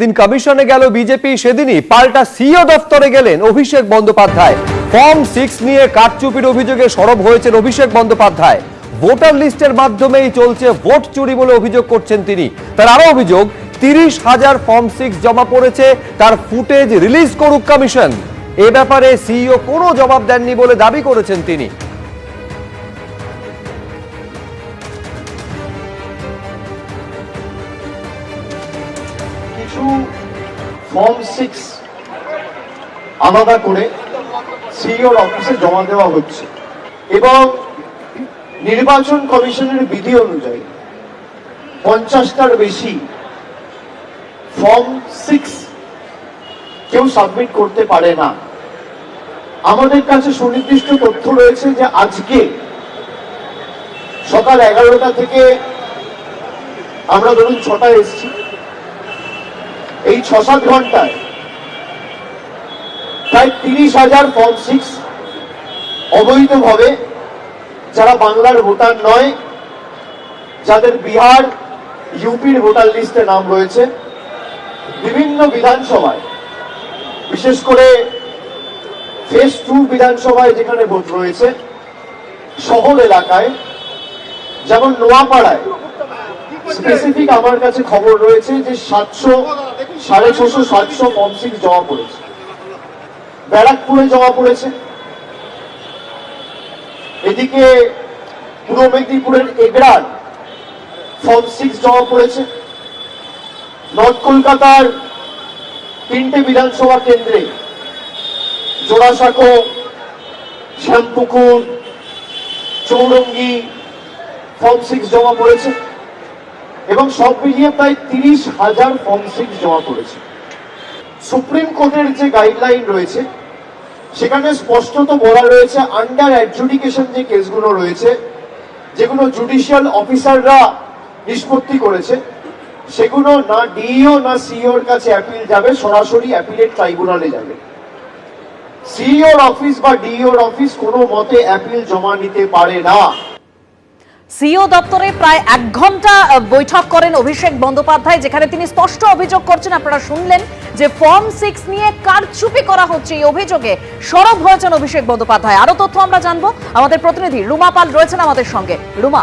দিন কমিশনে গেল বিজেপি, সেদিনই পাল্টা সিইও দফতরে গেলেন অভিষেক বন্দ্যোপাধ্যায়। ফর্ম 6 নিয়ে কারচুপির অভিযোগে সরব হয়েছেন অভিষেক বন্দ্যোপাধ্যায়। ভোটার লিস্টের মাধ্যমেই চলছে ভোট চুরি বলে অভিযোগ করছেন তিনি। তার আরো অভিযোগ, 30,000 ফর্ম 6 জমা পড়েছে, তার ফুটেজ রিলিজ করুক কমিশন। এ ব্যাপারে সিইও কোনো জবাব দেননি বলে দাবি করেছেন তিনি। ফর্ম 6 আলাদা করে সিইওর অফিসে জমা দেওয়া হচ্ছে এবং নির্বাচন কমিশনের বিধি অনুযায়ী 50টার বেশি ফর্ম 6 কেউ সাবমিট করতে পারে না। আমাদের কাছে সুনির্দিষ্ট তথ্য রয়েছে যে আজকে সকাল 11টা থেকে আমরা ধরুন 6টায় এসেছি, এই 6-7 ঘন্টায় প্রায় 30,000 ফর্ম 6 অবৈধভাবে, যারা বাংলার ভোটার নয়, যাদের বিহার ইউপির ভোটার লিস্টে নাম রয়েছে, বিভিন্ন বিধানসভায়, বিশেষ করে ফেজ 2 বিধানসভায় যেখানে ভোট রয়েছে, শহর এলাকায় যেমন নোয়াপাড়ায় স্পেসিফিক আমার কাছে খবর রয়েছে যে 650-700 ফর্ম 6 জমা পড়েছে। ব্যারাকপুরে জমা পড়েছে, এদিকে পূর্ব মেদিনীপুরের এগরার ফর্ম 6 জমা পড়েছে। নর্থ কলকাতার 3টে বিধানসভা কেন্দ্রে জোড়াসাঁকো, শ্যামপুকুর, চৌরঙ্গি ফর্ম 6 জমা পড়েছে এবং সব মিলিয়ে প্রায় 30,000 ফর্ম 6 জমা পড়েছে। সুপ্রিম কোর্টের যে গাইডলাইন রয়েছে সেখানে স্পষ্টত বলা রয়েছে, আন্ডার অ্যাডজুডিকেশন যে কেসগুলো রয়েছে, যেগুলো জুডিশিয়াল অফিসাররা নিষ্পত্তি করেছে, সেগুলো না ডিইও না সিইওর কাছে অ্যাপিল যাবে, সরাসরি অ্যাপিলেট ট্রাইব্যুনালে যাবে। সিইওর অফিস বা ডিইওর অফিস কোনো মতে অ্যাপিল জমা নিতে পারে না। সিইও দপ্তরে প্রায় 1 ঘন্টা বৈঠক করেন অভিষেক বন্দ্যোপাধ্যায়, যেখানে তিনি স্পষ্ট অভিযোগ করছেন, আপনারা শুনলেন, যে ফর্ম 6 নিয়ে কারচুপি করা হচ্ছে। এই অভিযোগে সরব হয়েছেন অভিষেক বন্দ্যোপাধ্যায়। আরো তথ্য আমরা জানবো, আমাদের প্রতিনিধি রুমা পাল রয়েছেন আমাদের সঙ্গে। রুমা।